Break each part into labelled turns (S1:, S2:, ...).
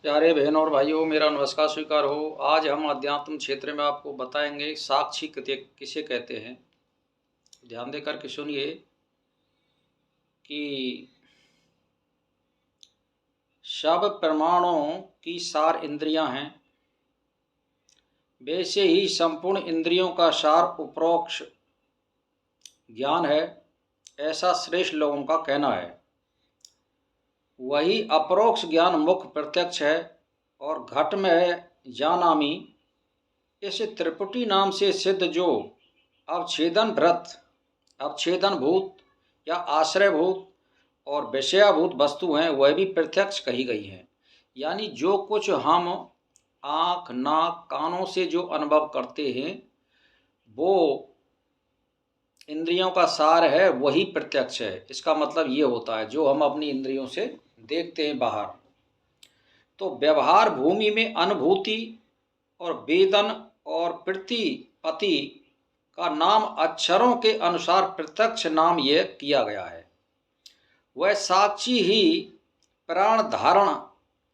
S1: प्यारे बहनों और भाइयों, मेरा नमस्कार स्वीकार हो। आज हम अध्यात्म क्षेत्र में आपको बताएंगे साक्षी किसे कहते हैं। ध्यान देकर के सुनिए कि सब प्रमाणों की सार इंद्रियां हैं, वैसे ही संपूर्ण इंद्रियों का सार उपरोक्त ज्ञान है, ऐसा श्रेष्ठ लोगों का कहना है। वही अपरोक्ष ज्ञान मुख्य प्रत्यक्ष है और घट में जानामी इस त्रिपुटी नाम से सिद्ध जो अवच्छेदन भृत, अवच्छेदन भूत या आश्रयभूत और विषयाभूत वस्तु हैं, वह भी प्रत्यक्ष कही गई हैं। यानी जो कुछ हम आँख, नाक, कानों से जो अनुभव करते हैं वो इंद्रियों का सार है, वही प्रत्यक्ष है। इसका मतलब ये होता है जो हम अपनी इंद्रियों से देखते हैं बाहर। तो व्यवहार भूमि में अनुभूति और वेदन और प्रतिपत्ति का नाम अक्षरों के अनुसार प्रत्यक्ष नाम यह किया गया है। वह साक्षी ही प्राण धारण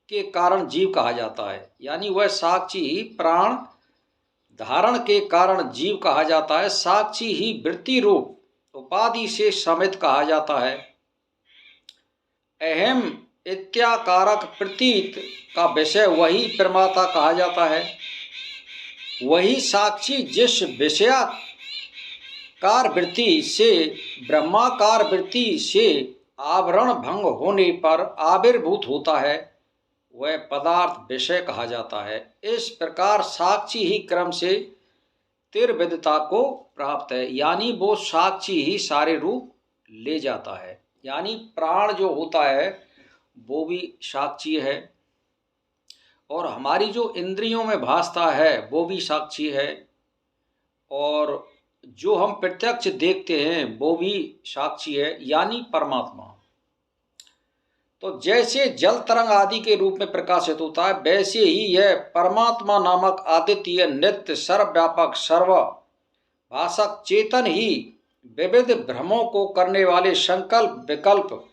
S1: के कारण जीव कहा जाता है। यानी वह साक्षी ही प्राण धारण के कारण जीव कहा जाता है। साक्षी ही वृत्ति रूप उपाधि से समित कहा जाता है। अहम इत्याकारक प्रतीत का विषय वही प्रमाता कहा जाता है। वही साक्षी जिस विषयाकार वृत्ति से ब्रह्माकार वृत्ति से आवरण भंग होने पर आविर्भूत होता है, वह पदार्थ विषय कहा जाता है। इस प्रकार साक्षी ही क्रम से त्रिविधता को प्राप्त है। यानी वो साक्षी ही सारे रूप ले जाता है। यानी प्राण जो होता है वो भी साक्षी है, और हमारी जो इंद्रियों में भासता है वो भी साक्षी है, और जो हम प्रत्यक्ष देखते हैं वो भी साक्षी है, यानी परमात्मा। तो जैसे जल तरंग आदि के रूप में प्रकाशित होता है, वैसे ही यह परमात्मा नामक आदित्य नित्य सर्वव्यापक सर्वभाषक चेतन ही विविध भ्रमों को करने वाले संकल्प विकल्प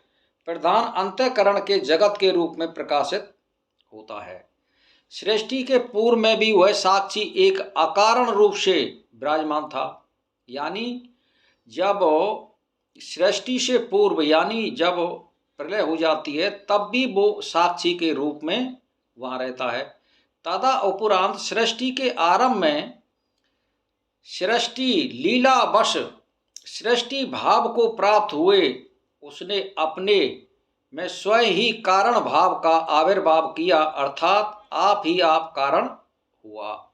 S1: प्रधान अंतःकरण के जगत के रूप में प्रकाशित होता है। सृष्टि के पूर्व में भी वह साक्षी एक अकारण रूप से विराजमान था। यानी जब सृष्टि से पूर्व, यानी जब प्रलय हो जाती है, तब भी वो साक्षी के रूप में वहाँ रहता है। तदा उपरांत सृष्टि के आरंभ में सृष्टि लीलावश सृष्टि भाव को प्राप्त हुए उसने अपने में स्वयं ही कारण भाव का आविर्भाव किया, अर्थात आप ही आप कारण हुआ।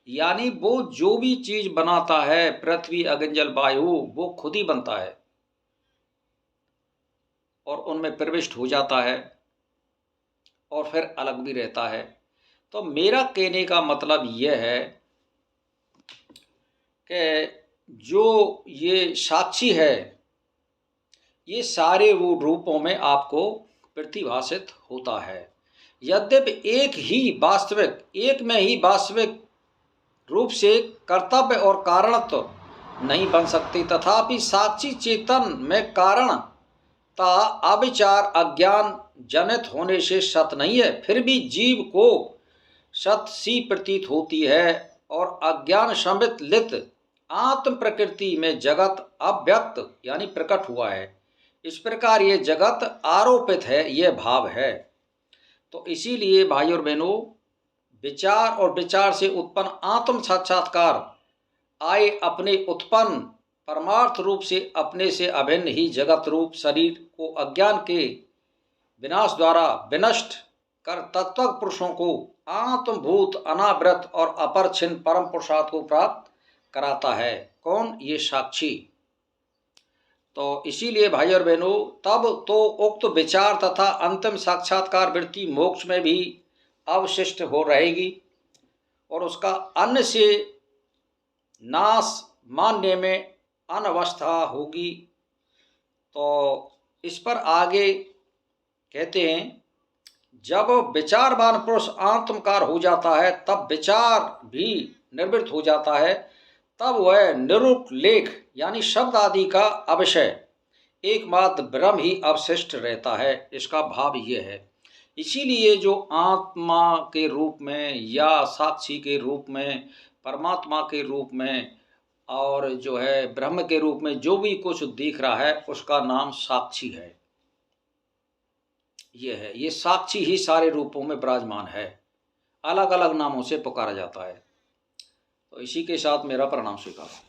S1: यानी वो जो भी चीज बनाता है, पृथ्वी अग्नि जल वायु, वो खुद ही बनता है और उनमें प्रविष्ट हो जाता है और फिर अलग भी रहता है। तो मेरा कहने का मतलब यह है कि जो ये साक्षी है, ये सारे वो रूपों में आपको प्रतिभाषित होता है। यद्यपि एक में ही वास्तविक रूप से कर्तव्य और कारणत्व नहीं बन सकते, तथापि साक्षी चेतन में कारण ता अविचार अज्ञान जनित होने से सत नहीं है, फिर भी जीव को सत सी प्रतीत होती है, और अज्ञान सम्मिलित आत्म प्रकृति में जगत अव्यक्त यानी प्रकट हुआ है। इस प्रकार ये जगत आरोपित है, ये भाव है। तो इसीलिए भाई और बहनों, विचार और विचार से उत्पन्न आत्म साक्षात्कार आए अपने उत्पन्न परमार्थ रूप से अपने से अभिन्न ही जगत रूप शरीर को अज्ञान के विनाश द्वारा विनष्ट कर तत्व पुरुषों को आत्मभूत अनावृत और अपरिच्छिन्न परम पुरुषार्थ को प्राप्त कराता है। कौन? ये साक्षी। तो इसीलिए भाई और बहनों, तब तो उक्त विचार तथा अंतिम साक्षात्कार वृत्ति मोक्ष में भी अवशिष्ट हो रहेगी और उसका अन्य से नाश मानने में अनवस्था होगी। तो इस पर आगे कहते हैं, जब विचारवान पुरुष आत्मकार हो जाता है, तब विचार भी निवृत्त हो जाता है, तब वह निरुक्लेख यानी शब्द आदि का अविषय एकमात्र ब्रह्म ही अवशिष्ट रहता है। इसका भाव ये है। इसीलिए जो आत्मा के रूप में या साक्षी के रूप में, परमात्मा के रूप में और जो है ब्रह्म के रूप में जो भी कुछ दिख रहा है उसका नाम साक्षी है। ये है, ये साक्षी ही सारे रूपों में विराजमान है, अलग अलग नामों से पुकारा जाता है। तो इसी के साथ मेरा प्रणाम स्वीकार।